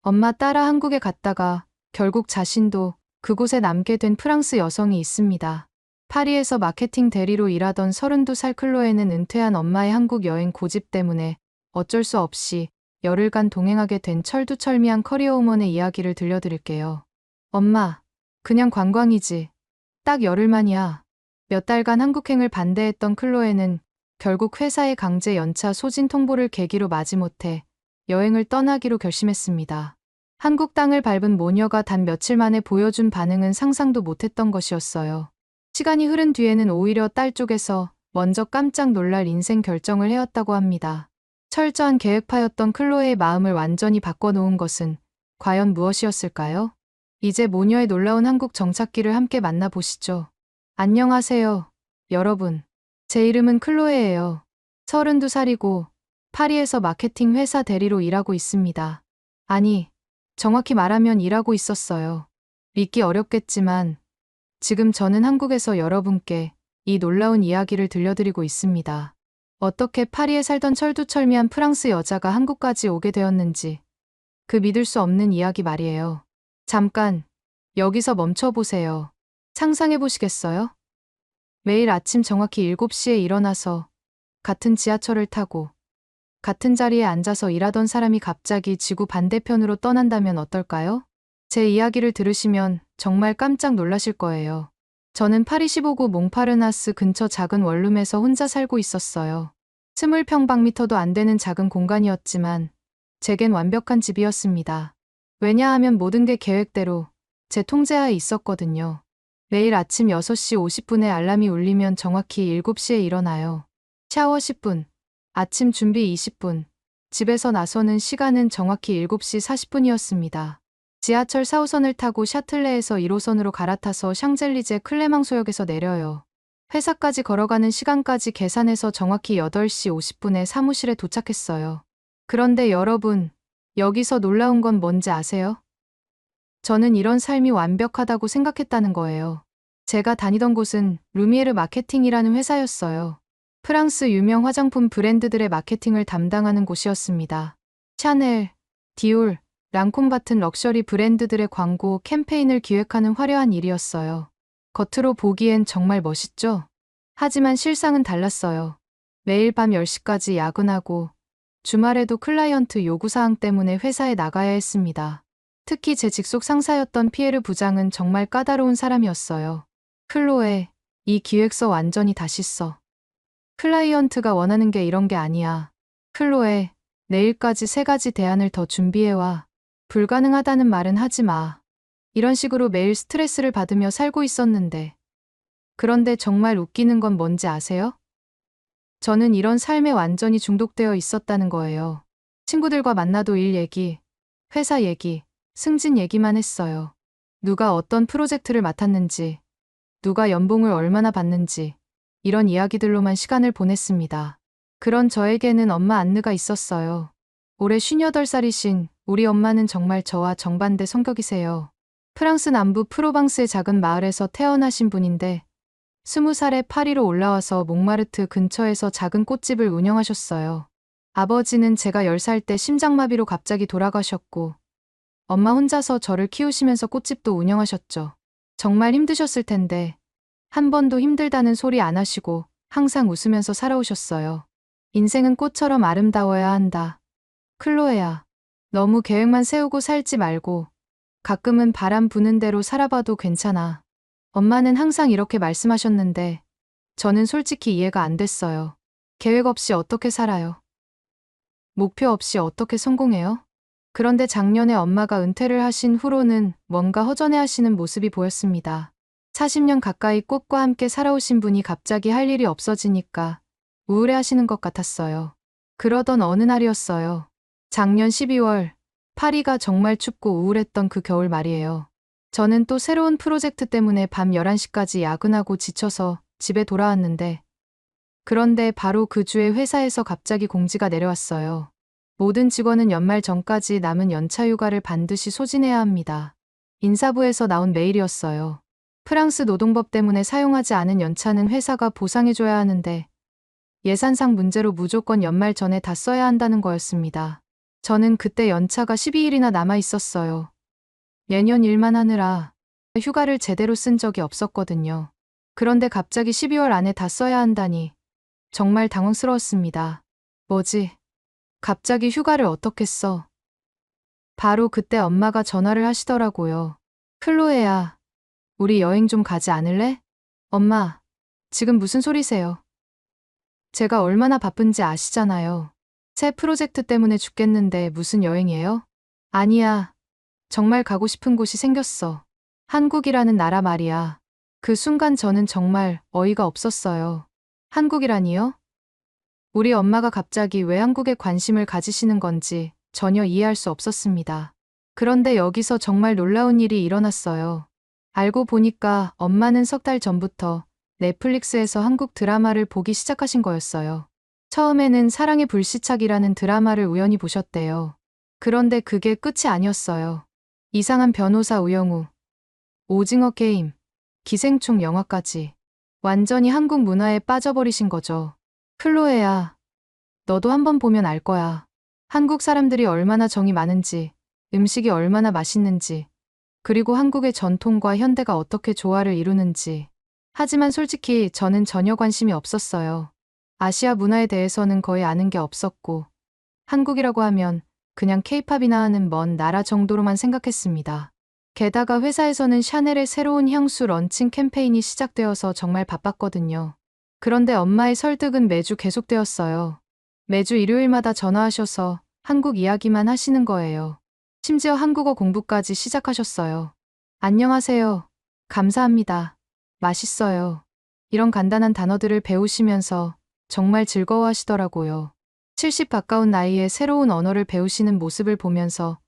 엄마 따라 한국에 갔다가 결국 자신도 그곳에 남게 된 프랑스 여성이 있습니다. 파리에서 마케팅 대리로 일하던 32살 클로에는 은퇴한 엄마의 한국 여행 고집 때문에 어쩔 수 없이 열흘간 동행하게 된 철두철미한 커리어우먼의 이야기를 들려드릴게요. 엄마, 그냥 관광이지. 딱 열흘만이야. 몇 달간 한국행을 반대했던 클로에는 결국 회사의 강제 연차 소진 통보를 계기로 마지못해 여행을 떠나기로 결심했습니다. 한국 땅을 밟은 모녀가 단 며칠 만에 보여준 반응은 상상도 못했던 것이었어요. 시간이 흐른 뒤에는 오히려 딸 쪽에서 먼저 깜짝 놀랄 인생 결정을 해왔다고 합니다. 철저한 계획파였던 클로에의 마음을 완전히 바꿔놓은 것은 과연 무엇이었을까요? 이제 모녀의 놀라운 한국 정착기를 함께 만나보시죠. 안녕하세요, 여러분. 제 이름은 클로에예요. 32살이고 파리에서 마케팅 회사 대리로 일하고 있습니다. 아니, 정확히 말하면 일하고 있었어요. 믿기 어렵겠지만 지금 저는 한국에서 여러분께 이 놀라운 이야기를 들려드리고 있습니다. 어떻게 파리에 살던 철두철미한 프랑스 여자가 한국까지 오게 되었는지, 그 믿을 수 없는 이야기 말이에요. 잠깐, 여기서 멈춰보세요. 상상해보시겠어요? 매일 아침 정확히 7시에 일어나서 같은 지하철을 타고 같은 자리에 앉아서 일하던 사람이 갑자기 지구 반대편으로 떠난다면 어떨까요? 제 이야기를 들으시면 정말 깜짝 놀라실 거예요. 저는 파리 15구 몽파르나스 근처 작은 원룸에서 혼자 살고 있었어요. 20평방미터도 안 되는 작은 공간이었지만 제겐 완벽한 집이었습니다. 왜냐하면 모든 게 계획대로 제 통제하에 있었거든요. 매일 아침 6시 50분에 알람이 울리면 정확히 7시에 일어나요. 샤워 10분, 아침 준비 20분, 집에서 나서는 시간은 정확히 7시 40분이었습니다. 지하철 4호선을 타고 샤틀레에서 1호선으로 갈아타서 샹젤리제 클레망소역에서 내려요. 회사까지 걸어가는 시간까지 계산해서 정확히 8시 50분에 사무실에 도착했어요. 그런데 여러분, 여기서 놀라운 건 뭔지 아세요? 저는 이런 삶이 완벽하다고 생각했다는 거예요. 제가 다니던 곳은 루미에르 마케팅이라는 회사였어요. 프랑스 유명 화장품 브랜드들의 마케팅을 담당하는 곳이었습니다. 샤넬, 디올, 랑콤 같은 럭셔리 브랜드들의 광고 캠페인을 기획하는 화려한 일이었어요. 겉으로 보기엔 정말 멋있죠? 하지만 실상은 달랐어요. 매일 밤 10시까지 야근하고 주말에도 클라이언트 요구사항 때문에 회사에 나가야 했습니다. 특히 제 직속 상사였던 피에르 부장은 정말 까다로운 사람이었어요. 클로에, 이 기획서 완전히 다시 써. 클라이언트가 원하는 게 이런 게 아니야. 클로에, 내일까지 3가지 대안을 더 준비해와. 불가능하다는 말은 하지 마. 이런 식으로 매일 스트레스를 받으며 살고 있었는데. 그런데 정말 웃기는 건 뭔지 아세요? 저는 이런 삶에 완전히 중독되어 있었다는 거예요. 친구들과 만나도 일 얘기, 회사 얘기, 승진 얘기만 했어요. 누가 어떤 프로젝트를 맡았는지, 누가 연봉을 얼마나 받는지, 이런 이야기들로만 시간을 보냈습니다. 그런 저에게는 엄마 안느가 있었어요. 올해 58살이신 우리 엄마는 정말 저와 정반대 성격이세요. 프랑스 남부 프로방스의 작은 마을에서 태어나신 분인데 20살에 파리로 올라와서 몽마르트 근처에서 작은 꽃집을 운영하셨어요. 아버지는 제가 10살 때 심장마비로 갑자기 돌아가셨고 엄마 혼자서 저를 키우시면서 꽃집도 운영하셨죠. 정말 힘드셨을 텐데 한 번도 힘들다는 소리 안 하시고 항상 웃으면서 살아오셨어요. 인생은 꽃처럼 아름다워야 한다. 클로에야, 너무 계획만 세우고 살지 말고 가끔은 바람 부는 대로 살아봐도 괜찮아. 엄마는 항상 이렇게 말씀하셨는데 저는 솔직히 이해가 안 됐어요. 계획 없이 어떻게 살아요? 목표 없이 어떻게 성공해요? 그런데 작년에 엄마가 은퇴를 하신 후로는 뭔가 허전해 하시는 모습이 보였습니다. 40년 가까이 꽃과 함께 살아오신 분이 갑자기 할 일이 없어지니까 우울해 하시는 것 같았어요. 그러던 어느 날이었어요. 작년 12월, 파리가 정말 춥고 우울했던 그 겨울 말이에요. 저는 또 새로운 프로젝트 때문에 밤 11시까지 야근하고 지쳐서 집에 돌아왔는데, 그런데 바로 그 주에 회사에서 갑자기 공지가 내려왔어요. 모든 직원은 연말 전까지 남은 연차 휴가를 반드시 소진해야 합니다. 인사부에서 나온 메일이었어요. 프랑스 노동법 때문에 사용하지 않은 연차는 회사가 보상해줘야 하는데 예산상 문제로 무조건 연말 전에 다 써야 한다는 거였습니다. 저는 그때 연차가 12일이나 남아 있었어요. 매년 일만 하느라 휴가를 제대로 쓴 적이 없었거든요. 그런데 갑자기 12월 안에 다 써야 한다니 정말 당황스러웠습니다. 뭐지? 갑자기 휴가를 어떻게 써? 바로 그때 엄마가 전화를 하시더라고요. 클로에야, 우리 여행 좀 가지 않을래? 엄마, 지금 무슨 소리세요? 제가 얼마나 바쁜지 아시잖아요. 새 프로젝트 때문에 죽겠는데 무슨 여행이에요? 아니야, 정말 가고 싶은 곳이 생겼어. 한국이라는 나라 말이야. 그 순간 저는 정말 어이가 없었어요. 한국이라니요? 우리 엄마가 갑자기 왜 한국에 관심을 가지시는 건지 전혀 이해할 수 없었습니다. 그런데 여기서 정말 놀라운 일이 일어났어요. 알고 보니까 엄마는 석 달 전부터 넷플릭스에서 한국 드라마를 보기 시작하신 거였어요. 처음에는 사랑의 불시착이라는 드라마를 우연히 보셨대요. 그런데 그게 끝이 아니었어요. 이상한 변호사 우영우, 오징어 게임, 기생충 영화까지 완전히 한국 문화에 빠져버리신 거죠. 클로에야, 너도 한번 보면 알 거야. 한국 사람들이 얼마나 정이 많은지, 음식이 얼마나 맛있는지, 그리고 한국의 전통과 현대가 어떻게 조화를 이루는지. 하지만 솔직히 저는 전혀 관심이 없었어요. 아시아 문화에 대해서는 거의 아는 게 없었고, 한국이라고 하면 그냥 케이팝이나 하는 먼 나라 정도로만 생각했습니다. 게다가 회사에서는 샤넬의 새로운 향수 런칭 캠페인이 시작되어서 정말 바빴거든요. 그런데 엄마의 설득은 매주 계속되었어요. 매주 일요일마다 전화하셔서 한국 이야기만 하시는 거예요. 심지어 한국어 공부까지 시작하셨어요. 안녕하세요. 감사합니다. 맛있어요. 이런 간단한 단어들을 배우시면서 정말 즐거워하시더라고요. 70 가까운 나이에 새로운 언어를 배우시는 모습을 보면서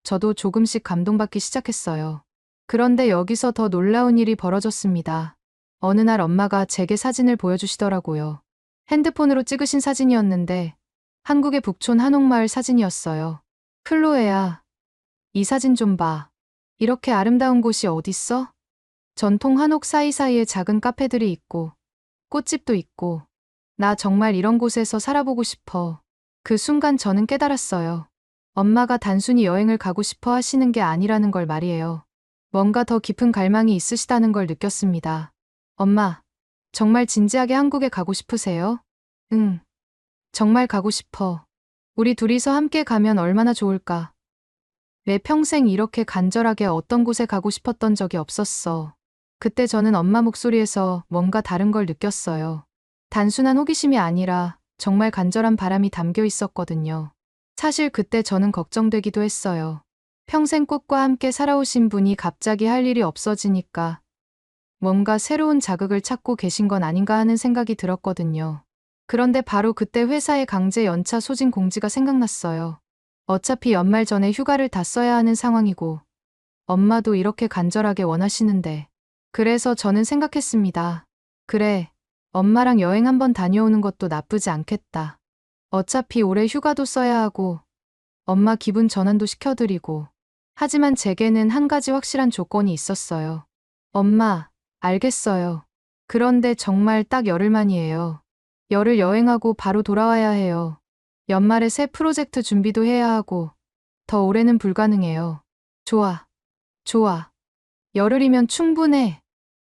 저도 조금씩 감동받기 시작했어요. 그런데 여기서 더 놀라운 일이 벌어졌습니다. 어느 날 엄마가 제게 사진을 보여주시더라고요. 핸드폰으로 찍으신 사진이었는데 한국의 북촌 한옥마을 사진이었어요. 클로에야, 이 사진 좀 봐. 이렇게 아름다운 곳이 어딨어? 전통 한옥 사이사이에 작은 카페들이 있고 꽃집도 있고 나 정말 이런 곳에서 살아보고 싶어. 그 순간 저는 깨달았어요. 엄마가 단순히 여행을 가고 싶어 하시는 게 아니라는 걸 말이에요. 뭔가 더 깊은 갈망이 있으시다는 걸 느꼈습니다. 엄마, 정말 진지하게 한국에 가고 싶으세요? 응, 정말 가고 싶어. 우리 둘이서 함께 가면 얼마나 좋을까? 내 평생 이렇게 간절하게 어떤 곳에 가고 싶었던 적이 없었어. 그때 저는 엄마 목소리에서 뭔가 다른 걸 느꼈어요. 단순한 호기심이 아니라 정말 간절한 바람이 담겨 있었거든요. 사실 그때 저는 걱정되기도 했어요. 평생 꽃과 함께 살아오신 분이 갑자기 할 일이 없어지니까 뭔가 새로운 자극을 찾고 계신 건 아닌가 하는 생각이 들었거든요. 그런데 바로 그때 회사의 강제 연차 소진 공지가 생각났어요. 어차피 연말 전에 휴가를 다 써야 하는 상황이고 엄마도 이렇게 간절하게 원하시는데 그래서 저는 생각했습니다. 그래, 엄마랑 여행 한번 다녀오는 것도 나쁘지 않겠다. 어차피 올해 휴가도 써야 하고 엄마 기분 전환도 시켜드리고 하지만 제게는 한 가지 확실한 조건이 있었어요. 엄마, 알겠어요. 그런데 정말 딱 열흘만이에요. 열흘 여행하고 바로 돌아와야 해요. 연말에 새 프로젝트 준비도 해야 하고 더 오래는 불가능해요. 좋아, 좋아. 열흘이면 충분해.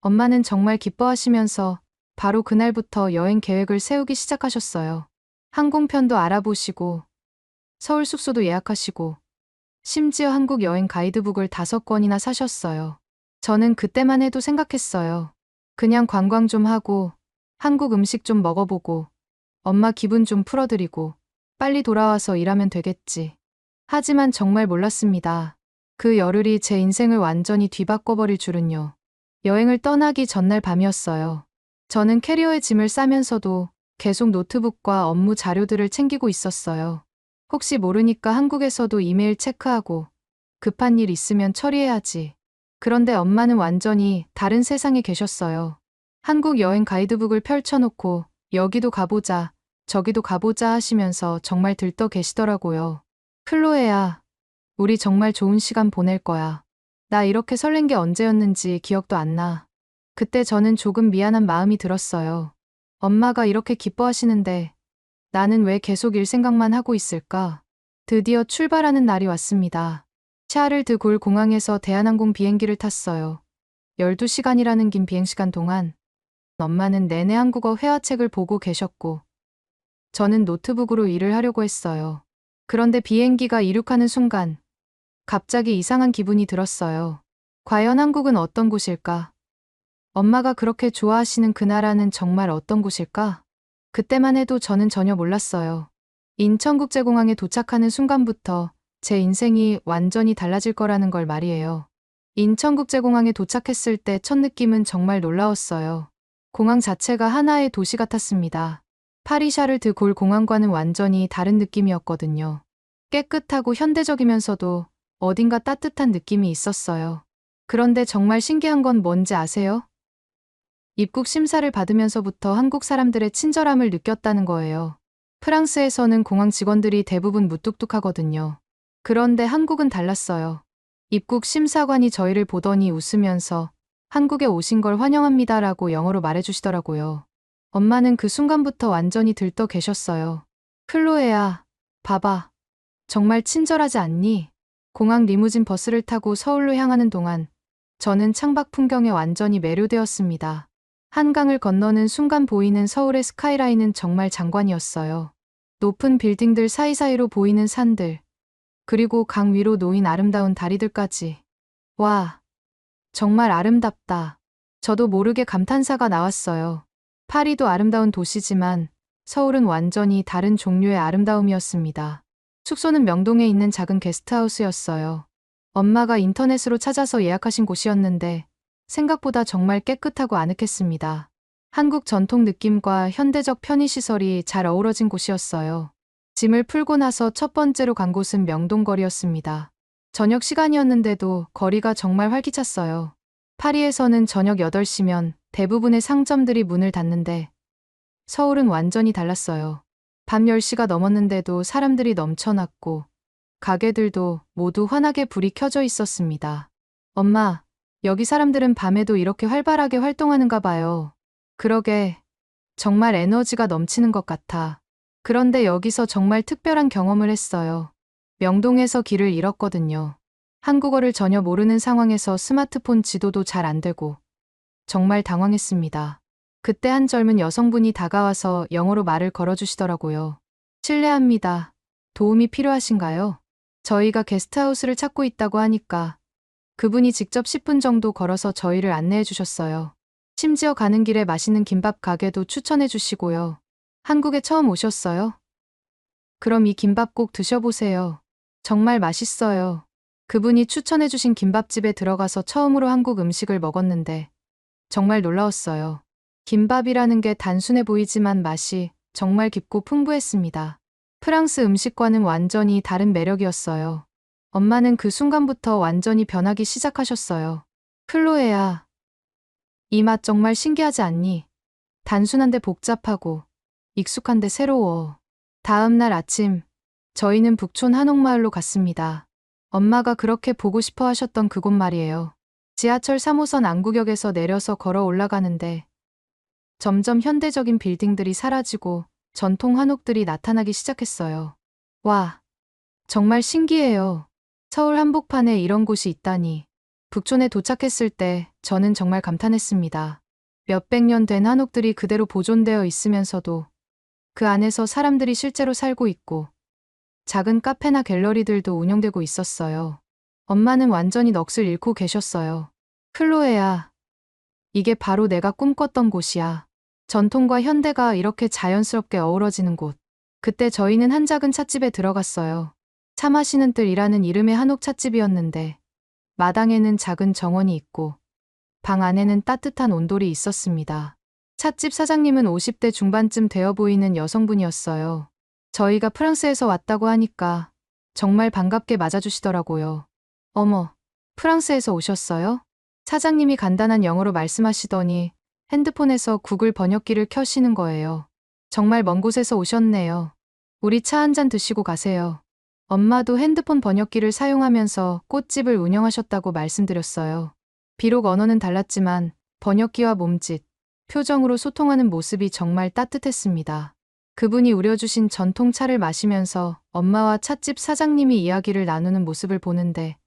엄마는 정말 기뻐하시면서 바로 그날부터 여행 계획을 세우기 시작하셨어요. 항공편도 알아보시고 서울 숙소도 예약하시고 심지어 한국 여행 가이드북을 5권이나 사셨어요. 저는 그때만 해도 생각했어요. 그냥 관광 좀 하고 한국 음식 좀 먹어보고 엄마 기분 좀 풀어드리고 빨리 돌아와서 일하면 되겠지. 하지만 정말 몰랐습니다. 그 열흘이 제 인생을 완전히 뒤바꿔버릴 줄은요. 여행을 떠나기 전날 밤이었어요. 저는 캐리어에 짐을 싸면서도 계속 노트북과 업무 자료들을 챙기고 있었어요. 혹시 모르니까 한국에서도 이메일 체크하고 급한 일 있으면 처리해야지. 그런데 엄마는 완전히 다른 세상에 계셨어요. 한국 여행 가이드북을 펼쳐놓고 여기도 가보자, 저기도 가보자 하시면서 정말 들떠 계시더라고요. 클로에야, 우리 정말 좋은 시간 보낼 거야. 나 이렇게 설렌 게 언제였는지 기억도 안 나. 그때 저는 조금 미안한 마음이 들었어요. 엄마가 이렇게 기뻐하시는데 나는 왜 계속 일 생각만 하고 있을까? 드디어 출발하는 날이 왔습니다. 샤를 드 골 공항에서 대한항공 비행기를 탔어요. 12시간이라는 긴 비행시간 동안 엄마는 내내 한국어 회화책을 보고 계셨고 저는 노트북으로 일을 하려고 했어요. 그런데 비행기가 이륙하는 순간 갑자기 이상한 기분이 들었어요. 과연 한국은 어떤 곳일까? 엄마가 그렇게 좋아하시는 그 나라는 정말 어떤 곳일까? 그때만 해도 저는 전혀 몰랐어요. 인천국제공항에 도착하는 순간부터 제 인생이 완전히 달라질 거라는 걸 말이에요. 인천국제공항에 도착했을 때 첫 느낌은 정말 놀라웠어요. 공항 자체가 하나의 도시 같았습니다. 파리 샤를 드 골 공항과는 완전히 다른 느낌이었거든요. 깨끗하고 현대적이면서도 어딘가 따뜻한 느낌이 있었어요. 그런데 정말 신기한 건 뭔지 아세요? 입국 심사를 받으면서부터 한국 사람들의 친절함을 느꼈다는 거예요. 프랑스에서는 공항 직원들이 대부분 무뚝뚝하거든요. 그런데 한국은 달랐어요. 입국 심사관이 저희를 보더니 웃으면서 한국에 오신 걸 환영합니다라고 영어로 말해주시더라고요. 엄마는 그 순간부터 완전히 들떠 계셨어요. 클로에야, 봐봐. 정말 친절하지 않니? 공항 리무진 버스를 타고 서울로 향하는 동안 저는 창밖 풍경에 완전히 매료되었습니다. 한강을 건너는 순간 보이는 서울의 스카이라인은 정말 장관이었어요. 높은 빌딩들 사이사이로 보이는 산들, 그리고 강 위로 놓인 아름다운 다리들까지. 와, 정말 아름답다. 저도 모르게 감탄사가 나왔어요. 파리도 아름다운 도시지만 서울은 완전히 다른 종류의 아름다움이었습니다. 숙소는 명동에 있는 작은 게스트하우스였어요. 엄마가 인터넷으로 찾아서 예약하신 곳이었는데 생각보다 정말 깨끗하고 아늑했습니다. 한국 전통 느낌과 현대적 편의시설이 잘 어우러진 곳이었어요. 짐을 풀고 나서 첫 번째로 간 곳은 명동거리였습니다. 저녁 시간이었는데도 거리가 정말 활기찼어요. 파리에서는 저녁 8시면 대부분의 상점들이 문을 닫는데 서울은 완전히 달랐어요. 밤 10시가 넘었는데도 사람들이 넘쳐났고 가게들도 모두 환하게 불이 켜져 있었습니다. 엄마, 여기 사람들은 밤에도 이렇게 활발하게 활동하는가 봐요. 그러게, 정말 에너지가 넘치는 것 같아. 그런데 여기서 정말 특별한 경험을 했어요. 명동에서 길을 잃었거든요. 한국어를 전혀 모르는 상황에서 스마트폰 지도도 잘 안 되고 정말 당황했습니다. 그때 한 젊은 여성분이 다가와서 영어로 말을 걸어주시더라고요. 실례합니다. 도움이 필요하신가요? 저희가 게스트하우스를 찾고 있다고 하니까 그분이 직접 10분 정도 걸어서 저희를 안내해 주셨어요. 심지어 가는 길에 맛있는 김밥 가게도 추천해 주시고요. 한국에 처음 오셨어요? 그럼 이 김밥 꼭 드셔보세요. 정말 맛있어요. 그분이 추천해 주신 김밥집에 들어가서 처음으로 한국 음식을 먹었는데 정말 놀라웠어요. 김밥이라는 게 단순해 보이지만 맛이 정말 깊고 풍부했습니다. 프랑스 음식과는 완전히 다른 매력이었어요. 엄마는 그 순간부터 완전히 변하기 시작하셨어요. 클로에야, 이 맛 정말 신기하지 않니? 단순한데 복잡하고 익숙한데 새로워. 다음 날 아침, 저희는 북촌 한옥마을로 갔습니다. 엄마가 그렇게 보고 싶어 하셨던 그곳 말이에요. 지하철 3호선 안구역에서 내려서 걸어 올라가는데 점점 현대적인 빌딩들이 사라지고 전통 한옥들이 나타나기 시작했어요. 와, 정말 신기해요. 서울 한복판에 이런 곳이 있다니. 북촌에 도착했을 때 저는 정말 감탄했습니다. 몇백 년 된 한옥들이 그대로 보존되어 있으면서도 그 안에서 사람들이 실제로 살고 있고 작은 카페나 갤러리들도 운영되고 있었어요. 엄마는 완전히 넋을 잃고 계셨어요. 클로에야, 이게 바로 내가 꿈꿨던 곳이야. 전통과 현대가 이렇게 자연스럽게 어우러지는 곳. 그때 저희는 한 작은 찻집에 들어갔어요. 차 마시는 뜰이라는 이름의 한옥 찻집이었는데 마당에는 작은 정원이 있고 방 안에는 따뜻한 온돌이 있었습니다. 찻집 사장님은 50대 중반쯤 되어 보이는 여성분이었어요. 저희가 프랑스에서 왔다고 하니까 정말 반갑게 맞아주시더라고요. 어머, 프랑스에서 오셨어요? 사장님이 간단한 영어로 말씀하시더니 핸드폰에서 구글 번역기를 켜시는 거예요. 정말 먼 곳에서 오셨네요. 우리 차 한 잔 드시고 가세요. 엄마도 핸드폰 번역기를 사용하면서 꽃집을 운영하셨다고 말씀드렸어요. 비록 언어는 달랐지만 번역기와 몸짓, 표정으로 소통하는 모습이 정말 따뜻했습니다. 그분이 우려주신 전통차를 마시면서 엄마와 찻집 사장님이 이야기를 나누는 모습을 보는데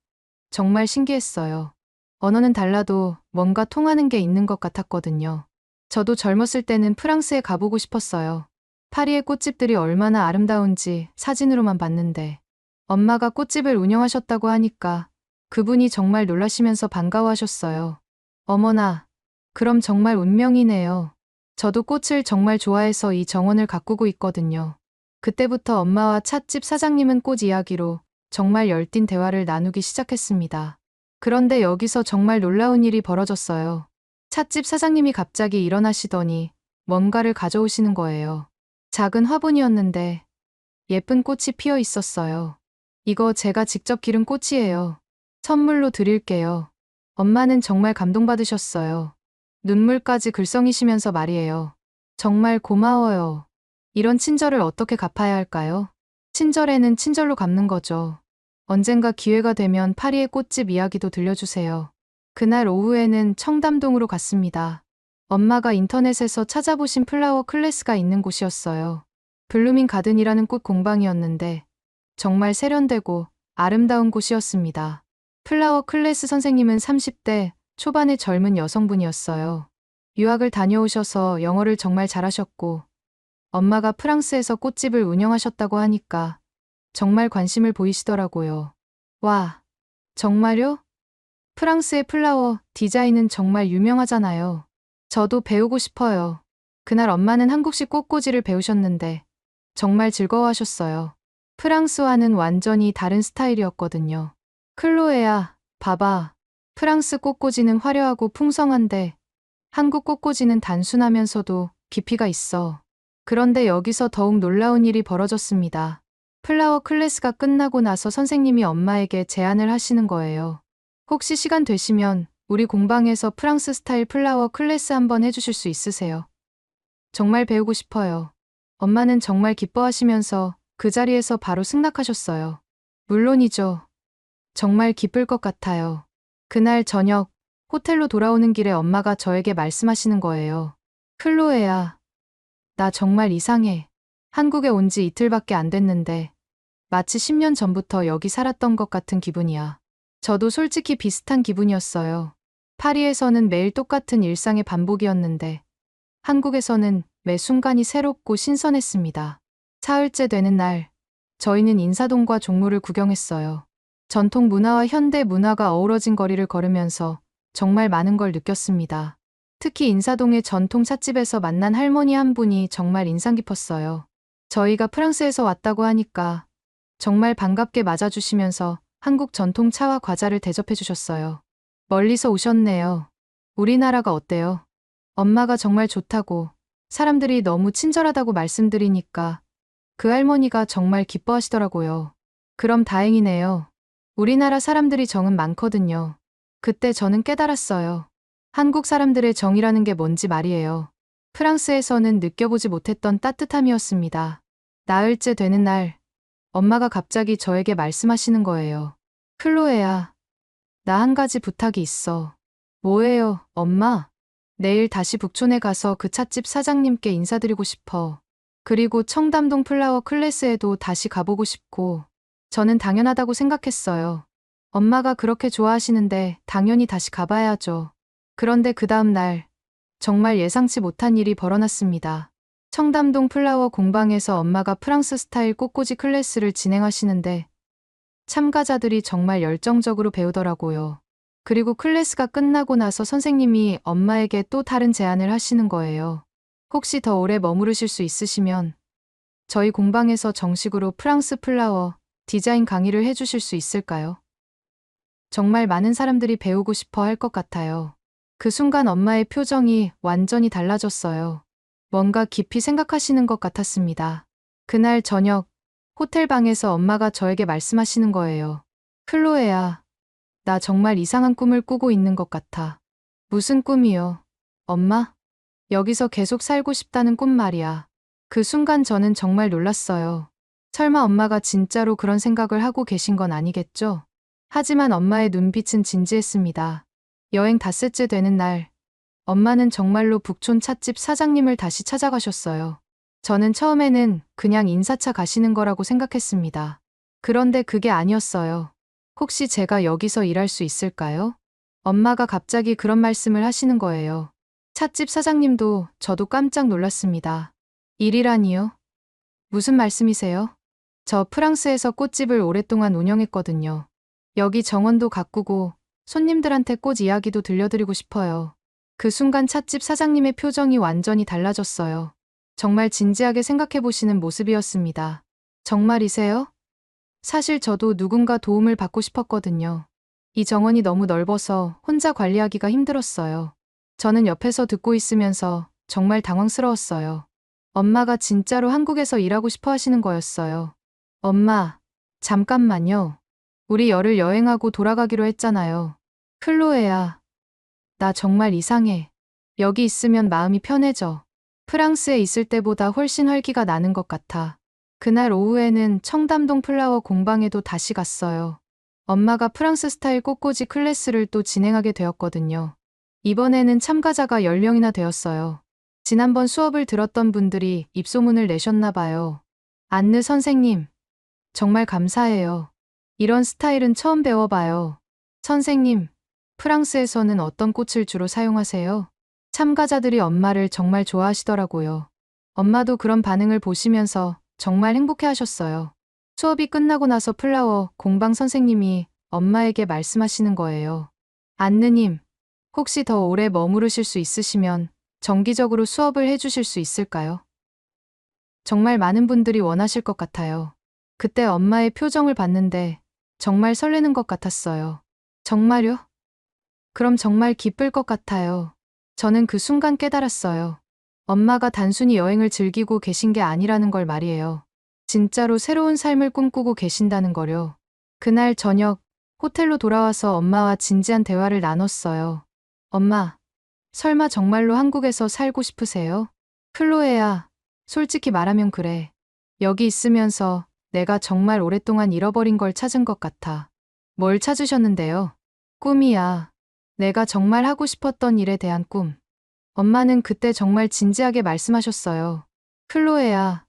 정말 신기했어요. 언어는 달라도 뭔가 통하는 게 있는 것 같았거든요. 저도 젊었을 때는 프랑스에 가보고 싶었어요. 파리의 꽃집들이 얼마나 아름다운지 사진으로만 봤는데 엄마가 꽃집을 운영하셨다고 하니까 그분이 정말 놀라시면서 반가워하셨어요. 어머나, 그럼 정말 운명이네요. 저도 꽃을 정말 좋아해서 이 정원을 가꾸고 있거든요. 그때부터 엄마와 찻집 사장님은 꽃 이야기로 정말 열띤 대화를 나누기 시작했습니다. 그런데 여기서 정말 놀라운 일이 벌어졌어요. 찻집 사장님이 갑자기 일어나시더니 뭔가를 가져오시는 거예요. 작은 화분이었는데 예쁜 꽃이 피어 있었어요. 이거 제가 직접 기른 꽃이에요. 선물로 드릴게요. 엄마는 정말 감동받으셨어요. 눈물까지 글썽이시면서 말이에요. 정말 고마워요. 이런 친절을 어떻게 갚아야 할까요? 친절에는 친절로 갚는 거죠. 언젠가 기회가 되면 파리의 꽃집 이야기도 들려주세요. 그날 오후에는 청담동으로 갔습니다. 엄마가 인터넷에서 찾아보신 플라워 클래스가 있는 곳이었어요. 블루밍 가든이라는 꽃 공방이었는데 정말 세련되고 아름다운 곳이었습니다. 플라워 클래스 선생님은 30대 초반의 젊은 여성분이었어요. 유학을 다녀오셔서 영어를 정말 잘하셨고 엄마가 프랑스에서 꽃집을 운영하셨다고 하니까 정말 관심을 보이시더라고요. 와, 정말요? 프랑스의 플라워 디자인은 정말 유명하잖아요. 저도 배우고 싶어요. 그날 엄마는 한국식 꽃꽂이를 배우셨는데 정말 즐거워하셨어요. 프랑스와는 완전히 다른 스타일이었거든요. 클로에야, 봐봐. 프랑스 꽃꽂이는 화려하고 풍성한데 한국 꽃꽂이는 단순하면서도 깊이가 있어. 그런데 여기서 더욱 놀라운 일이 벌어졌습니다. 플라워 클래스가 끝나고 나서 선생님이 엄마에게 제안을 하시는 거예요. 혹시 시간 되시면 우리 공방에서 프랑스 스타일 플라워 클래스 한번 해주실 수 있으세요? 정말 배우고 싶어요. 엄마는 정말 기뻐하시면서 그 자리에서 바로 승낙하셨어요. 물론이죠. 정말 기쁠 것 같아요. 그날 저녁 호텔로 돌아오는 길에 엄마가 저에게 말씀하시는 거예요. 클로에야, 나 정말 이상해. 한국에 온 지 이틀밖에 안 됐는데 마치 10년 전부터 여기 살았던 것 같은 기분이야. 저도 솔직히 비슷한 기분이었어요. 파리에서는 매일 똑같은 일상의 반복이었는데 한국에서는 매 순간이 새롭고 신선했습니다. 사흘째 되는 날, 저희는 인사동과 종로를 구경했어요. 전통 문화와 현대 문화가 어우러진 거리를 걸으면서 정말 많은 걸 느꼈습니다. 특히 인사동의 전통 찻집에서 만난 할머니 한 분이 정말 인상 깊었어요. 저희가 프랑스에서 왔다고 하니까 정말 반갑게 맞아주시면서 한국 전통 차와 과자를 대접해 주셨어요. 멀리서 오셨네요. 우리나라가 어때요? 엄마가 정말 좋다고, 사람들이 너무 친절하다고 말씀드리니까 그 할머니가 정말 기뻐하시더라고요. 그럼 다행이네요. 우리나라 사람들이 정은 많거든요. 그때 저는 깨달았어요. 한국 사람들의 정이라는 게 뭔지 말이에요. 프랑스에서는 느껴보지 못했던 따뜻함이었습니다. 나흘째 되는 날, 엄마가 갑자기 저에게 말씀하시는 거예요. 클로에야, 나 한 가지 부탁이 있어. 뭐예요, 엄마? 내일 다시 북촌에 가서 그 찻집 사장님께 인사드리고 싶어. 그리고 청담동 플라워 클래스에도 다시 가보고 싶고, 저는 당연하다고 생각했어요. 엄마가 그렇게 좋아하시는데 당연히 다시 가봐야죠. 그런데 그 다음 날, 정말 예상치 못한 일이 벌어났습니다. 청담동 플라워 공방에서 엄마가 프랑스 스타일 꽃꽂이 클래스를 진행하시는데 참가자들이 정말 열정적으로 배우더라고요. 그리고 클래스가 끝나고 나서 선생님이 엄마에게 또 다른 제안을 하시는 거예요. 혹시 더 오래 머무르실 수 있으시면 저희 공방에서 정식으로 프랑스 플라워 디자인 강의를 해주실 수 있을까요? 정말 많은 사람들이 배우고 싶어 할 것 같아요. 그 순간 엄마의 표정이 완전히 달라졌어요. 뭔가 깊이 생각하시는 것 같았습니다. 그날 저녁 호텔 방에서 엄마가 저에게 말씀하시는 거예요. 클로에야, 나 정말 이상한 꿈을 꾸고 있는 것 같아. 무슨 꿈이요? 엄마? 여기서 계속 살고 싶다는 꿈 말이야. 그 순간 저는 정말 놀랐어요. 설마 엄마가 진짜로 그런 생각을 하고 계신 건 아니겠죠? 하지만 엄마의 눈빛은 진지했습니다. 여행 닷새째 되는 날, 엄마는 정말로 북촌 찻집 사장님을 다시 찾아가셨어요. 저는 처음에는 그냥 인사차 가시는 거라고 생각했습니다. 그런데 그게 아니었어요. 혹시 제가 여기서 일할 수 있을까요? 엄마가 갑자기 그런 말씀을 하시는 거예요. 찻집 사장님도 저도 깜짝 놀랐습니다. 일이라니요? 무슨 말씀이세요? 저 프랑스에서 꽃집을 오랫동안 운영했거든요. 여기 정원도 가꾸고 손님들한테 꽃 이야기도 들려드리고 싶어요. 그 순간 찻집 사장님의 표정이 완전히 달라졌어요. 정말 진지하게 생각해 보시는 모습이었습니다. 정말이세요? 사실 저도 누군가 도움을 받고 싶었거든요. 이 정원이 너무 넓어서 혼자 관리하기가 힘들었어요. 저는 옆에서 듣고 있으면서 정말 당황스러웠어요. 엄마가 진짜로 한국에서 일하고 싶어 하시는 거였어요. 엄마, 잠깐만요. 우리 열흘 여행하고 돌아가기로 했잖아요. 클로에야, 나 정말 이상해. 여기 있으면 마음이 편해져. 프랑스에 있을 때보다 훨씬 활기가 나는 것 같아. 그날 오후에는 청담동 플라워 공방에도 다시 갔어요. 엄마가 프랑스 스타일 꽃꽂이 클래스를 또 진행하게 되었거든요. 이번에는 참가자가 10명이나 되었어요. 지난번 수업을 들었던 분들이 입소문을 내셨나 봐요. 안느 선생님, 정말 감사해요. 이런 스타일은 처음 배워봐요. 선생님, 프랑스에서는 어떤 꽃을 주로 사용하세요? 참가자들이 엄마를 정말 좋아하시더라고요. 엄마도 그런 반응을 보시면서 정말 행복해 하셨어요. 수업이 끝나고 나서 플라워 공방 선생님이 엄마에게 말씀하시는 거예요. 안느님, 혹시 더 오래 머무르실 수 있으시면 정기적으로 수업을 해주실 수 있을까요? 정말 많은 분들이 원하실 것 같아요. 그때 엄마의 표정을 봤는데 정말 설레는 것 같았어요. 정말요? 그럼 정말 기쁠 것 같아요. 저는 그 순간 깨달았어요. 엄마가 단순히 여행을 즐기고 계신 게 아니라는 걸 말이에요. 진짜로 새로운 삶을 꿈꾸고 계신다는 거요. 그날 저녁, 호텔로 돌아와서 엄마와 진지한 대화를 나눴어요. 엄마, 설마 정말로 한국에서 살고 싶으세요? 클로에야, 솔직히 말하면 그래. 여기 있으면서 내가 정말 오랫동안 잃어버린 걸 찾은 것 같아. 뭘 찾으셨는데요? 꿈이야. 내가 정말 하고 싶었던 일에 대한 꿈. 엄마는 그때 정말 진지하게 말씀하셨어요. 클로에야,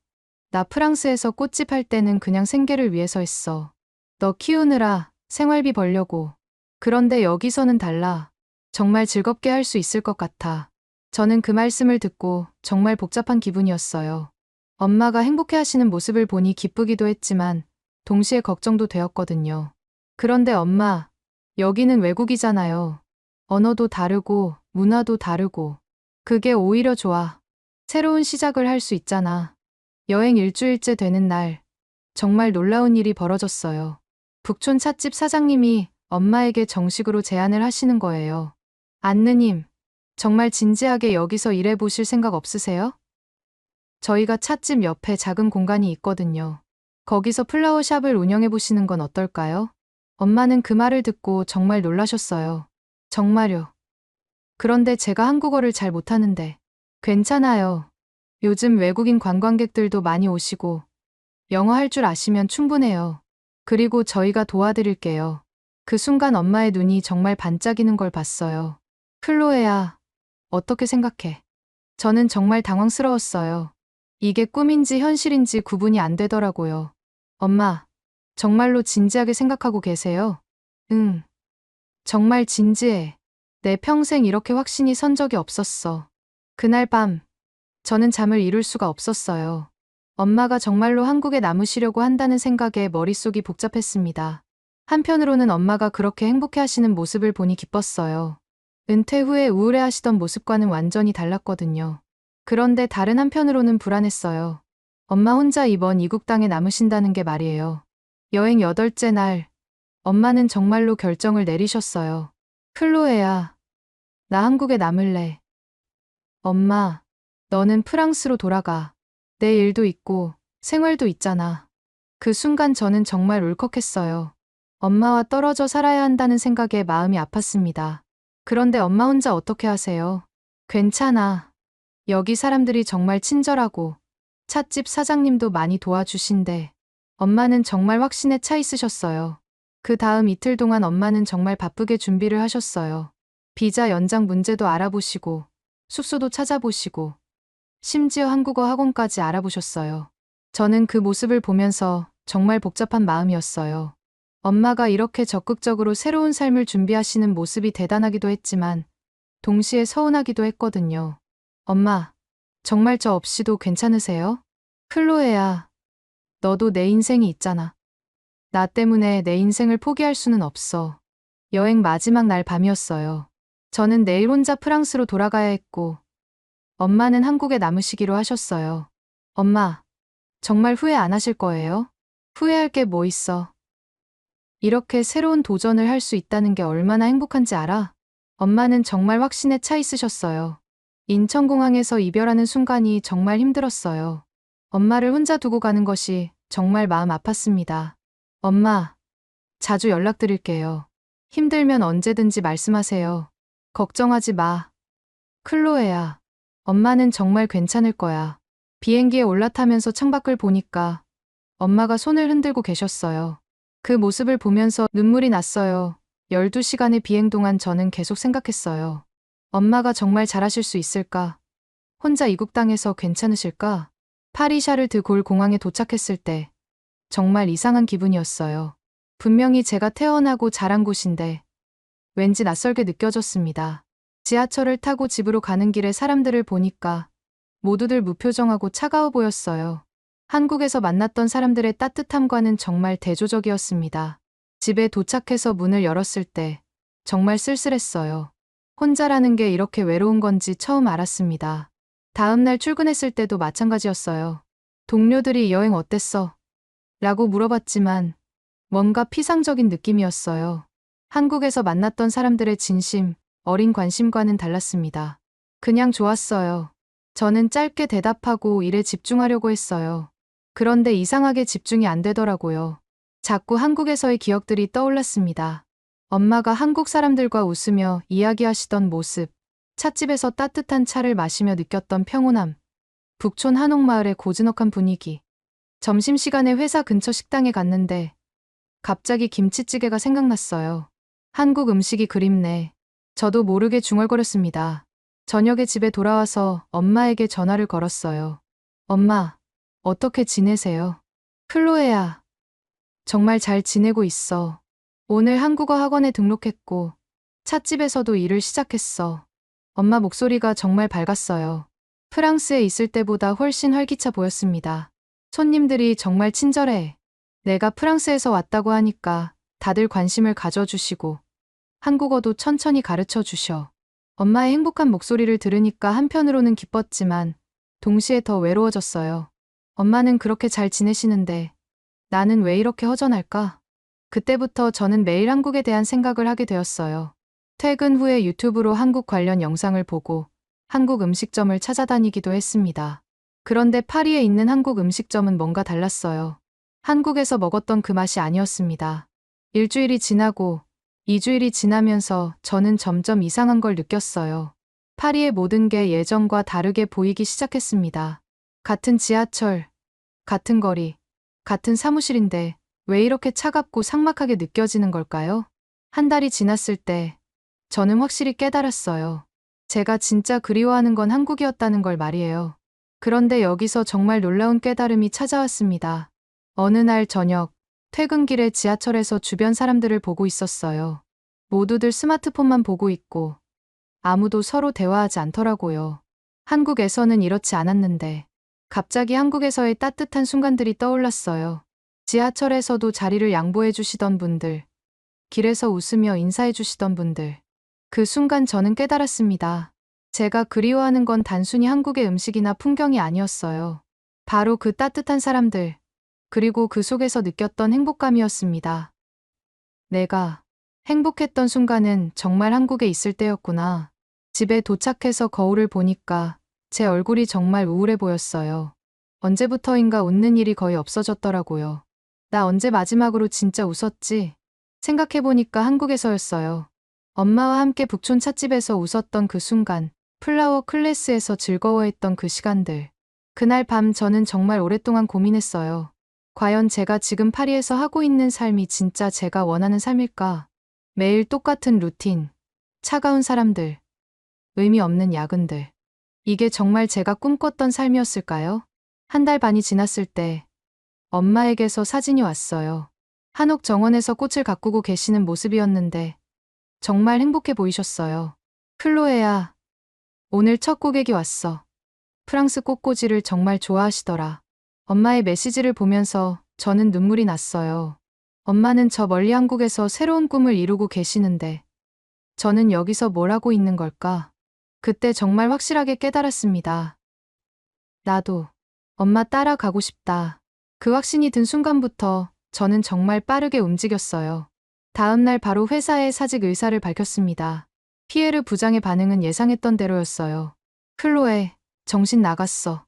나 프랑스에서 꽃집 할 때는 그냥 생계를 위해서 했어. 너 키우느라 생활비 벌려고. 그런데 여기서는 달라. 정말 즐겁게 할 수 있을 것 같아. 저는 그 말씀을 듣고 정말 복잡한 기분이었어요. 엄마가 행복해 하시는 모습을 보니 기쁘기도 했지만 동시에 걱정도 되었거든요. 그런데 엄마, 여기는 외국이잖아요. 언어도 다르고 문화도 다르고. 그게 오히려 좋아. 새로운 시작을 할 수 있잖아. 여행 일주일째 되는 날, 정말 놀라운 일이 벌어졌어요. 북촌 찻집 사장님이 엄마에게 정식으로 제안을 하시는 거예요. 안느님, 정말 진지하게 여기서 일해보실 생각 없으세요? 저희가 찻집 옆에 작은 공간이 있거든요. 거기서 플라워샵을 운영해보시는 건 어떨까요? 엄마는 그 말을 듣고 정말 놀라셨어요. 정말요. 그런데 제가 한국어를 잘 못하는데. 괜찮아요. 요즘 외국인 관광객들도 많이 오시고 영어 할 줄 아시면 충분해요. 그리고 저희가 도와드릴게요. 그 순간 엄마의 눈이 정말 반짝이는 걸 봤어요. 클로에야, 어떻게 생각해? 저는 정말 당황스러웠어요. 이게 꿈인지 현실인지 구분이 안 되더라고요. 엄마, 정말로 진지하게 생각하고 계세요? 응, 정말 진지해. 내 평생 이렇게 확신이 선 적이 없었어. 그날 밤, 저는 잠을 이룰 수가 없었어요. 엄마가 정말로 한국에 남으시려고 한다는 생각에 머릿속이 복잡했습니다. 한편으로는 엄마가 그렇게 행복해 하시는 모습을 보니 기뻤어요. 은퇴 후에 우울해 하시던 모습과는 완전히 달랐거든요. 그런데 다른 한편으로는 불안했어요. 엄마 혼자 이번 이국 땅에 남으신다는 게 말이에요. 여행 8째 날, 엄마는 정말로 결정을 내리셨어요. 클로에야, 나 한국에 남을래. 엄마, 너는 프랑스로 돌아가. 내 일도 있고 생활도 있잖아. 그 순간 저는 정말 울컥했어요. 엄마와 떨어져 살아야 한다는 생각에 마음이 아팠습니다. 그런데 엄마 혼자 어떻게 하세요? 괜찮아. 여기 사람들이 정말 친절하고 찻집 사장님도 많이 도와주신대. 엄마는 정말 확신에 차 있으셨어요. 그 다음 이틀 동안 엄마는 정말 바쁘게 준비를 하셨어요. 비자 연장 문제도 알아보시고 숙소도 찾아보시고 심지어 한국어 학원까지 알아보셨어요. 저는 그 모습을 보면서 정말 복잡한 마음이었어요. 엄마가 이렇게 적극적으로 새로운 삶을 준비하시는 모습이 대단하기도 했지만 동시에 서운하기도 했거든요. 엄마, 정말 저 없이도 괜찮으세요? 클로에야, 너도 내 인생이 있잖아. 나 때문에 내 인생을 포기할 수는 없어. 여행 마지막 날 밤이었어요. 저는 내일 혼자 프랑스로 돌아가야 했고, 엄마는 한국에 남으시기로 하셨어요. 엄마, 정말 후회 안 하실 거예요? 후회할 게 뭐 있어? 이렇게 새로운 도전을 할 수 있다는 게 얼마나 행복한지 알아? 엄마는 정말 확신에 차 있으셨어요. 인천공항에서 이별하는 순간이 정말 힘들었어요. 엄마를 혼자 두고 가는 것이 정말 마음 아팠습니다. 엄마, 자주 연락드릴게요. 힘들면 언제든지 말씀하세요. 걱정하지 마. 클로에야, 엄마는 정말 괜찮을 거야. 비행기에 올라타면서 창밖을 보니까 엄마가 손을 흔들고 계셨어요. 그 모습을 보면서 눈물이 났어요. 12시간의 비행 동안 저는 계속 생각했어요. 엄마가 정말 잘하실 수 있을까? 혼자 이국 땅에서 괜찮으실까? 파리샤를 드골 공항에 도착했을 때 정말 이상한 기분이었어요. 분명히 제가 태어나고 자란 곳인데 왠지 낯설게 느껴졌습니다. 지하철을 타고 집으로 가는 길에 사람들을 보니까 모두들 무표정하고 차가워 보였어요. 한국에서 만났던 사람들의 따뜻함과는 정말 대조적이었습니다. 집에 도착해서 문을 열었을 때 정말 쓸쓸했어요. 혼자라는 게 이렇게 외로운 건지 처음 알았습니다. 다음날 출근했을 때도 마찬가지였어요. 동료들이 여행 어땠어? 라고 물어봤지만 뭔가 피상적인 느낌이었어요. 한국에서 만났던 사람들의 진심, 어린 관심과는 달랐습니다. 그냥 좋았어요. 저는 짧게 대답하고 일에 집중하려고 했어요. 그런데 이상하게 집중이 안 되더라고요. 자꾸 한국에서의 기억들이 떠올랐습니다. 엄마가 한국 사람들과 웃으며 이야기하시던 모습, 찻집에서 따뜻한 차를 마시며 느꼈던 평온함, 북촌 한옥마을의 고즈넉한 분위기. 점심시간에 회사 근처 식당에 갔는데 갑자기 김치찌개가 생각났어요. 한국 음식이 그립네. 저도 모르게 중얼거렸습니다. 저녁에 집에 돌아와서 엄마에게 전화를 걸었어요. 엄마, 어떻게 지내세요? 클로에야, 정말 잘 지내고 있어. 오늘 한국어 학원에 등록했고, 찻집에서도 일을 시작했어. 엄마 목소리가 정말 밝았어요. 프랑스에 있을 때보다 훨씬 활기차 보였습니다. 손님들이 정말 친절해. 내가 프랑스에서 왔다고 하니까 다들 관심을 가져주시고, 한국어도 천천히 가르쳐 주셔. 엄마의 행복한 목소리를 들으니까 한편으로는 기뻤지만 동시에 더 외로워졌어요. 엄마는 그렇게 잘 지내시는데 나는 왜 이렇게 허전할까? 그때부터 저는 매일 한국에 대한 생각을 하게 되었어요. 퇴근 후에 유튜브로 한국 관련 영상을 보고 한국 음식점을 찾아다니기도 했습니다. 그런데 파리에 있는 한국 음식점은 뭔가 달랐어요. 한국에서 먹었던 그 맛이 아니었습니다. 일주일이 지나고 2주일이 지나면서 저는 점점 이상한 걸 느꼈어요. 파리의 모든 게 예전과 다르게 보이기 시작했습니다. 같은 지하철, 같은 거리, 같은 사무실인데 왜 이렇게 차갑고 삭막하게 느껴지는 걸까요? 한 달이 지났을 때 저는 확실히 깨달았어요. 제가 진짜 그리워하는 건 한국이었다는 걸 말이에요. 그런데 여기서 정말 놀라운 깨달음이 찾아왔습니다. 어느 날 저녁, 퇴근길에 지하철에서 주변 사람들을 보고 있었어요. 모두들 스마트폰만 보고 있고 아무도 서로 대화하지 않더라고요. 한국에서는 이렇지 않았는데 갑자기 한국에서의 따뜻한 순간들이 떠올랐어요. 지하철에서도 자리를 양보해 주시던 분들, 길에서 웃으며 인사해 주시던 분들. 그 순간 저는 깨달았습니다. 제가 그리워하는 건 단순히 한국의 음식이나 풍경이 아니었어요. 바로 그 따뜻한 사람들, 그리고 그 속에서 느꼈던 행복감이었습니다. 내가 행복했던 순간은 정말 한국에 있을 때였구나. 집에 도착해서 거울을 보니까 제 얼굴이 정말 우울해 보였어요. 언제부터인가 웃는 일이 거의 없어졌더라고요. 나 언제 마지막으로 진짜 웃었지? 생각해보니까 한국에서였어요. 엄마와 함께 북촌 찻집에서 웃었던 그 순간, 플라워 클래스에서 즐거워했던 그 시간들. 그날 밤 저는 정말 오랫동안 고민했어요. 과연 제가 지금 파리에서 하고 있는 삶이 진짜 제가 원하는 삶일까? 매일 똑같은 루틴, 차가운 사람들, 의미 없는 야근들. 이게 정말 제가 꿈꿨던 삶이었을까요? 한 달 반이 지났을 때 엄마에게서 사진이 왔어요. 한옥 정원에서 꽃을 가꾸고 계시는 모습이었는데 정말 행복해 보이셨어요. 클로에야, 오늘 첫 고객이 왔어. 프랑스 꽃꽂이를 정말 좋아하시더라. 엄마의 메시지를 보면서 저는 눈물이 났어요. 엄마는 저 멀리 한국에서 새로운 꿈을 이루고 계시는데 저는 여기서 뭘 하고 있는 걸까? 그때 정말 확실하게 깨달았습니다. 나도 엄마 따라가고 싶다. 그 확신이 든 순간부터 저는 정말 빠르게 움직였어요. 다음 날 바로 회사에 사직 의사를 밝혔습니다. 피에르 부장의 반응은 예상했던 대로였어요. 클로에, 정신 나갔어.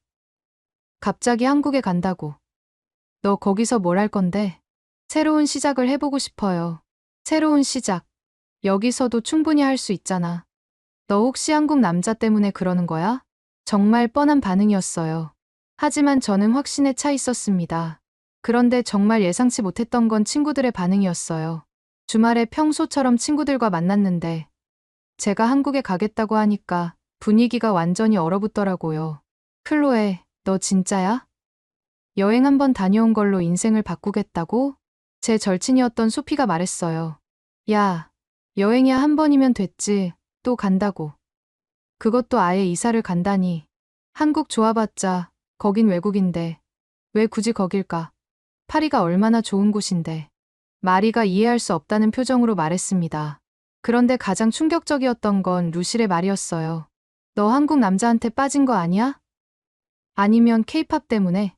갑자기 한국에 간다고. 너 거기서 뭘 할 건데? 새로운 시작을 해보고 싶어요. 새로운 시작. 여기서도 충분히 할 수 있잖아. 너 혹시 한국 남자 때문에 그러는 거야? 정말 뻔한 반응이었어요. 하지만 저는 확신에 차 있었습니다. 그런데 정말 예상치 못했던 건 친구들의 반응이었어요. 주말에 평소처럼 친구들과 만났는데 제가 한국에 가겠다고 하니까 분위기가 완전히 얼어붙더라고요. 클로에, 너 진짜야? 여행 한번 다녀온 걸로 인생을 바꾸겠다고? 제 절친이었던 소피가 말했어요. 야, 여행이야 한 번이면 됐지. 또 간다고. 그것도 아예 이사를 간다니. 한국 좋아봤자 거긴 외국인데 왜 굳이 거길까? 파리가 얼마나 좋은 곳인데. 마리가 이해할 수 없다는 표정으로 말했습니다. 그런데 가장 충격적이었던 건 루실의 말이었어요. 너 한국 남자한테 빠진 거 아니야? 아니면 케이팝 때문에?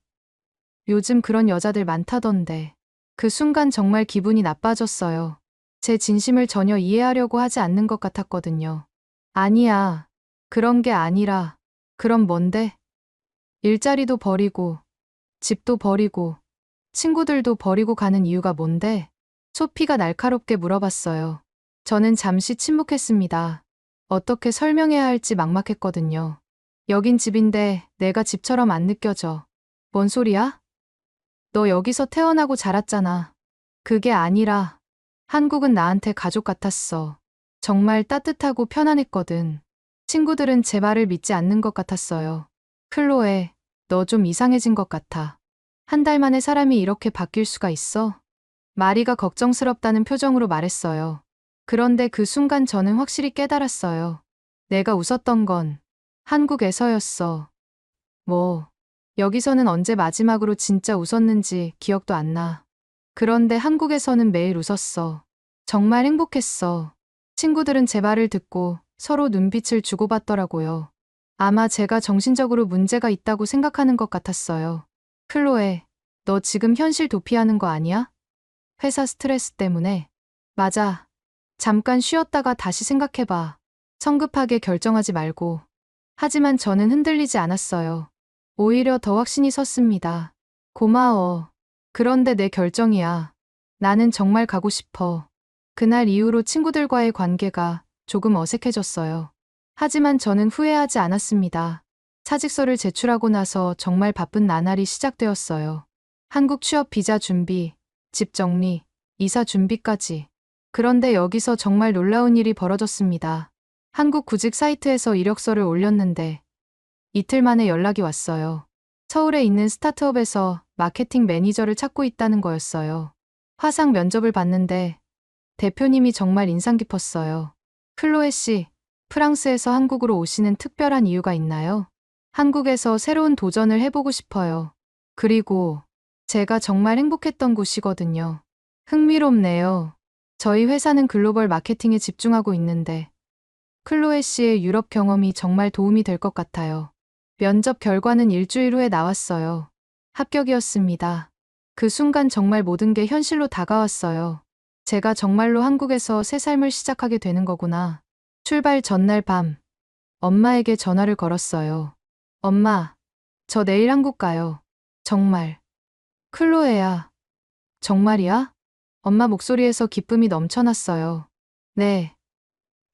요즘 그런 여자들 많다던데. 그 순간 정말 기분이 나빠졌어요. 제 진심을 전혀 이해하려고 하지 않는 것 같았거든요. 아니야. 그런 게 아니라. 그럼 뭔데? 일자리도 버리고, 집도 버리고, 친구들도 버리고 가는 이유가 뭔데? 소피가 날카롭게 물어봤어요. 저는 잠시 침묵했습니다. 어떻게 설명해야 할지 막막했거든요. 여긴 집인데 내가 집처럼 안 느껴져. 뭔 소리야? 너 여기서 태어나고 자랐잖아. 그게 아니라 한국은 나한테 가족 같았어. 정말 따뜻하고 편안했거든. 친구들은 제 말을 믿지 않는 것 같았어요. 클로에, 너 좀 이상해진 것 같아. 한 달 만에 사람이 이렇게 바뀔 수가 있어? 마리가 걱정스럽다는 표정으로 말했어요. 그런데 그 순간 저는 확실히 깨달았어요. 내가 웃었던 건 한국에서였어. 뭐, 여기서는 언제 마지막으로 진짜 웃었는지 기억도 안 나. 그런데 한국에서는 매일 웃었어. 정말 행복했어. 친구들은 제 말을 듣고 서로 눈빛을 주고받더라고요. 아마 제가 정신적으로 문제가 있다고 생각하는 것 같았어요. 클로에, 너 지금 현실 도피하는 거 아니야? 회사 스트레스 때문에. 맞아. 잠깐 쉬었다가 다시 생각해봐. 성급하게 결정하지 말고. 하지만 저는 흔들리지 않았어요. 오히려 더 확신이 섰습니다. 고마워. 그런데 내 결정이야. 나는 정말 가고 싶어. 그날 이후로 친구들과의 관계가 조금 어색해졌어요. 하지만 저는 후회하지 않았습니다. 사직서를 제출하고 나서 정말 바쁜 나날이 시작되었어요. 한국 취업 비자 준비, 집 정리, 이사 준비까지. 그런데 여기서 정말 놀라운 일이 벌어졌습니다. 한국 구직 사이트에서 이력서를 올렸는데 이틀 만에 연락이 왔어요. 서울에 있는 스타트업에서 마케팅 매니저를 찾고 있다는 거였어요. 화상 면접을 봤는데 대표님이 정말 인상 깊었어요. 클로에 씨, 프랑스에서 한국으로 오시는 특별한 이유가 있나요? 한국에서 새로운 도전을 해보고 싶어요. 그리고 제가 정말 행복했던 곳이거든요. 흥미롭네요. 저희 회사는 글로벌 마케팅에 집중하고 있는데 클로에 씨의 유럽 경험이 정말 도움이 될 것 같아요. 면접 결과는 일주일 후에 나왔어요. 합격이었습니다. 그 순간 정말 모든 게 현실로 다가왔어요. 제가 정말로 한국에서 새 삶을 시작하게 되는 거구나. 출발 전날 밤, 엄마에게 전화를 걸었어요. 엄마, 저 내일 한국 가요. 정말. 클로에야. 정말이야? 엄마 목소리에서 기쁨이 넘쳐났어요. 네.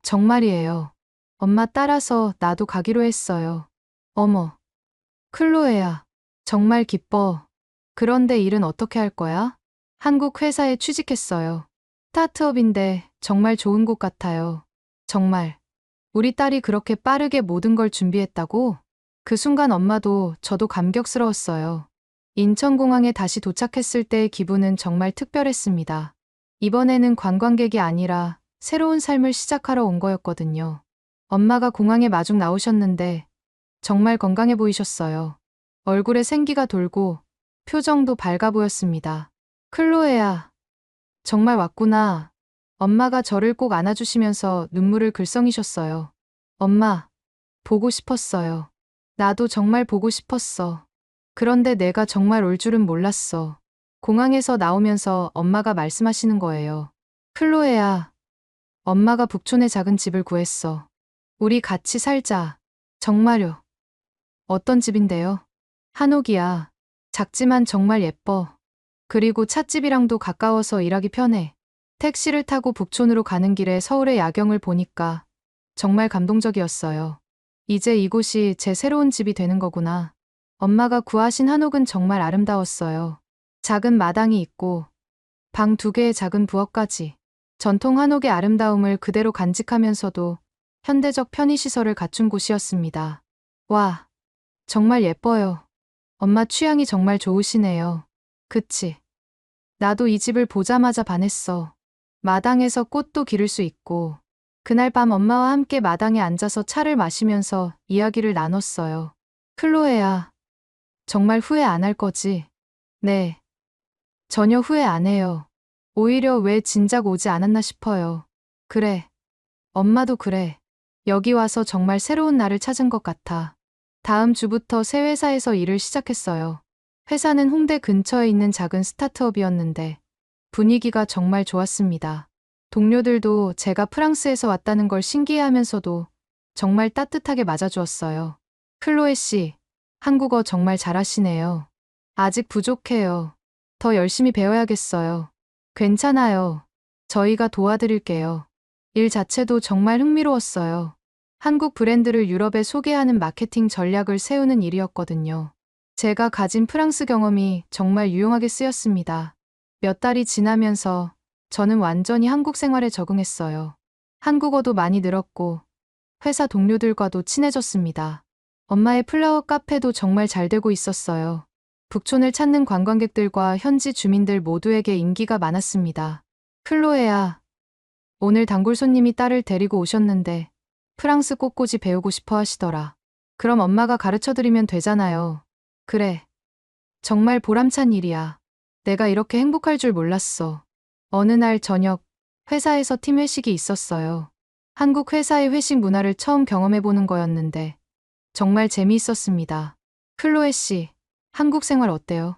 정말이에요. 엄마 따라서 나도 가기로 했어요. 어머. 클로에야. 정말 기뻐. 그런데 일은 어떻게 할 거야? 한국 회사에 취직했어요. 스타트업인데 정말 좋은 곳 같아요. 정말. 우리 딸이 그렇게 빠르게 모든 걸 준비했다고? 그 순간 엄마도 저도 감격스러웠어요. 인천공항에 다시 도착했을 때의 기분은 정말 특별했습니다. 이번에는 관광객이 아니라 새로운 삶을 시작하러 온 거였거든요. 엄마가 공항에 마중 나오셨는데 정말 건강해 보이셨어요. 얼굴에 생기가 돌고 표정도 밝아 보였습니다. 클로에야, 정말 왔구나. 엄마가 저를 꼭 안아주시면서 눈물을 글썽이셨어요. 엄마, 보고 싶었어요. 나도 정말 보고 싶었어. 그런데 내가 정말 올 줄은 몰랐어. 공항에서 나오면서 엄마가 말씀하시는 거예요. 클로에야, 엄마가 북촌에 작은 집을 구했어. 우리 같이 살자. 정말요. 어떤 집인데요? 한옥이야. 작지만 정말 예뻐. 그리고 찻집이랑도 가까워서 일하기 편해. 택시를 타고 북촌으로 가는 길에 서울의 야경을 보니까 정말 감동적이었어요. 이제 이곳이 제 새로운 집이 되는 거구나. 엄마가 구하신 한옥은 정말 아름다웠어요. 작은 마당이 있고 방 2개의 작은 부엌까지. 전통 한옥의 아름다움을 그대로 간직하면서도 현대적 편의시설을 갖춘 곳이었습니다. 와, 정말 예뻐요. 엄마 취향이 정말 좋으시네요. 그치? 나도 이 집을 보자마자 반했어. 마당에서 꽃도 기를 수 있고. 그날 밤 엄마와 함께 마당에 앉아서 차를 마시면서 이야기를 나눴어요. 클로에야, 정말 후회 안 할 거지? 네, 전혀 후회 안 해요. 오히려 왜 진작 오지 않았나 싶어요. 그래, 엄마도 그래. 여기 와서 정말 새로운 나를 찾은 것 같아. 다음 주부터 새 회사에서 일을 시작했어요. 회사는 홍대 근처에 있는 작은 스타트업이었는데 분위기가 정말 좋았습니다. 동료들도 제가 프랑스에서 왔다는 걸 신기해하면서도 정말 따뜻하게 맞아주었어요. 클로에 씨, 한국어 정말 잘하시네요. 아직 부족해요. 더 열심히 배워야겠어요. 괜찮아요. 저희가 도와드릴게요. 일 자체도 정말 흥미로웠어요. 한국 브랜드를 유럽에 소개하는 마케팅 전략을 세우는 일이었거든요. 제가 가진 프랑스 경험이 정말 유용하게 쓰였습니다. 몇 달이 지나면서 저는 완전히 한국 생활에 적응했어요. 한국어도 많이 늘었고 회사 동료들과도 친해졌습니다. 엄마의 플라워 카페도 정말 잘 되고 있었어요. 북촌을 찾는 관광객들과 현지 주민들 모두에게 인기가 많았습니다. 클로에야, 오늘 단골 손님이 딸을 데리고 오셨는데 프랑스 꽃꽂이 배우고 싶어 하시더라. 그럼 엄마가 가르쳐드리면 되잖아요. 그래. 정말 보람찬 일이야. 내가 이렇게 행복할 줄 몰랐어. 어느 날 저녁, 회사에서 팀 회식이 있었어요. 한국 회사의 회식 문화를 처음 경험해보는 거였는데 정말 재미있었습니다. 클로에 씨, 한국 생활 어때요?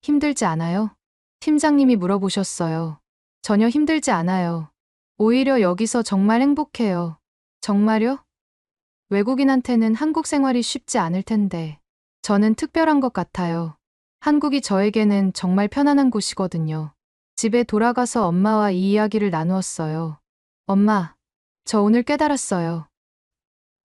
힘들지 않아요? 팀장님이 물어보셨어요. 전혀 힘들지 않아요. 오히려 여기서 정말 행복해요. 정말요? 외국인한테는 한국 생활이 쉽지 않을 텐데 저는 특별한 것 같아요. 한국이 저에게는 정말 편안한 곳이거든요. 집에 돌아가서 엄마와 이 이야기를 나누었어요. 엄마, 저 오늘 깨달았어요.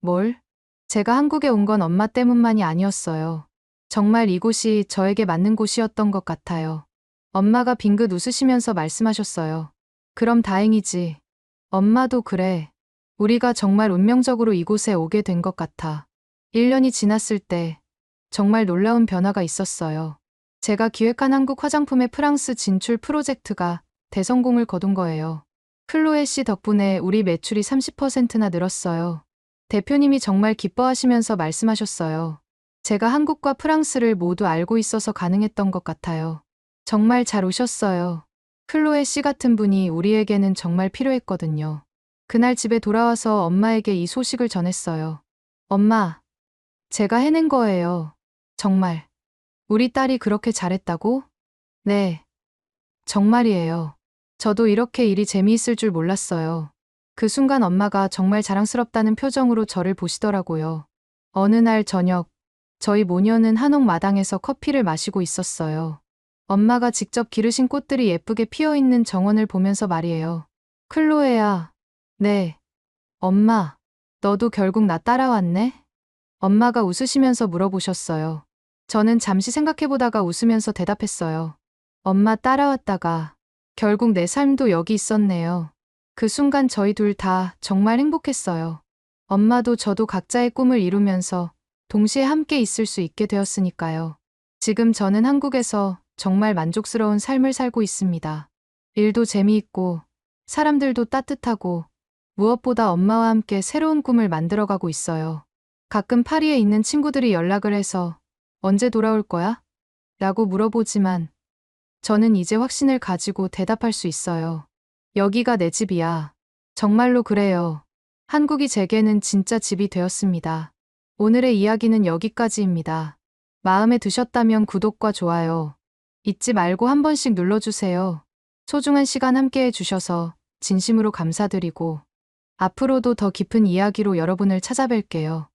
뭘? 제가 한국에 온 건 엄마 때문만이 아니었어요. 정말 이곳이 저에게 맞는 곳이었던 것 같아요. 엄마가 빙긋 웃으시면서 말씀하셨어요. 그럼 다행이지. 엄마도 그래. 우리가 정말 운명적으로 이곳에 오게 된 것 같아. 1년이 지났을 때 정말 놀라운 변화가 있었어요. 제가 기획한 한국 화장품의 프랑스 진출 프로젝트가 대성공을 거둔 거예요. 클로에 씨 덕분에 우리 매출이 30%나 늘었어요. 대표님이 정말 기뻐하시면서 말씀하셨어요. 제가 한국과 프랑스를 모두 알고 있어서 가능했던 것 같아요. 정말 잘 오셨어요. 클로에 씨 같은 분이 우리에게는 정말 필요했거든요. 그날 집에 돌아와서 엄마에게 이 소식을 전했어요. 엄마, 제가 해낸 거예요. 정말. 우리 딸이 그렇게 잘했다고? 네, 정말이에요. 저도 이렇게 일이 재미있을 줄 몰랐어요. 그 순간 엄마가 정말 자랑스럽다는 표정으로 저를 보시더라고요. 어느 날 저녁, 저희 모녀는 한옥 마당에서 커피를 마시고 있었어요. 엄마가 직접 기르신 꽃들이 예쁘게 피어있는 정원을 보면서 말이에요. 클로에야. 네. 엄마, 너도 결국 나 따라왔네? 엄마가 웃으시면서 물어보셨어요. 저는 잠시 생각해보다가 웃으면서 대답했어요. 엄마 따라왔다가 결국 내 삶도 여기 있었네요. 그 순간 저희 둘 다 정말 행복했어요. 엄마도 저도 각자의 꿈을 이루면서 동시에 함께 있을 수 있게 되었으니까요. 지금 저는 한국에서 정말 만족스러운 삶을 살고 있습니다. 일도 재미있고, 사람들도 따뜻하고, 무엇보다 엄마와 함께 새로운 꿈을 만들어가고 있어요. 가끔 파리에 있는 친구들이 연락을 해서 언제 돌아올 거야? 라고 물어보지만 저는 이제 확신을 가지고 대답할 수 있어요. 여기가 내 집이야. 정말로 그래요. 한국이 제게는 진짜 집이 되었습니다. 오늘의 이야기는 여기까지입니다. 마음에 드셨다면 구독과 좋아요 잊지 말고 한 번씩 눌러주세요. 소중한 시간 함께 해주셔서 진심으로 감사드리고 앞으로도 더 깊은 이야기로 여러분을 찾아뵐게요.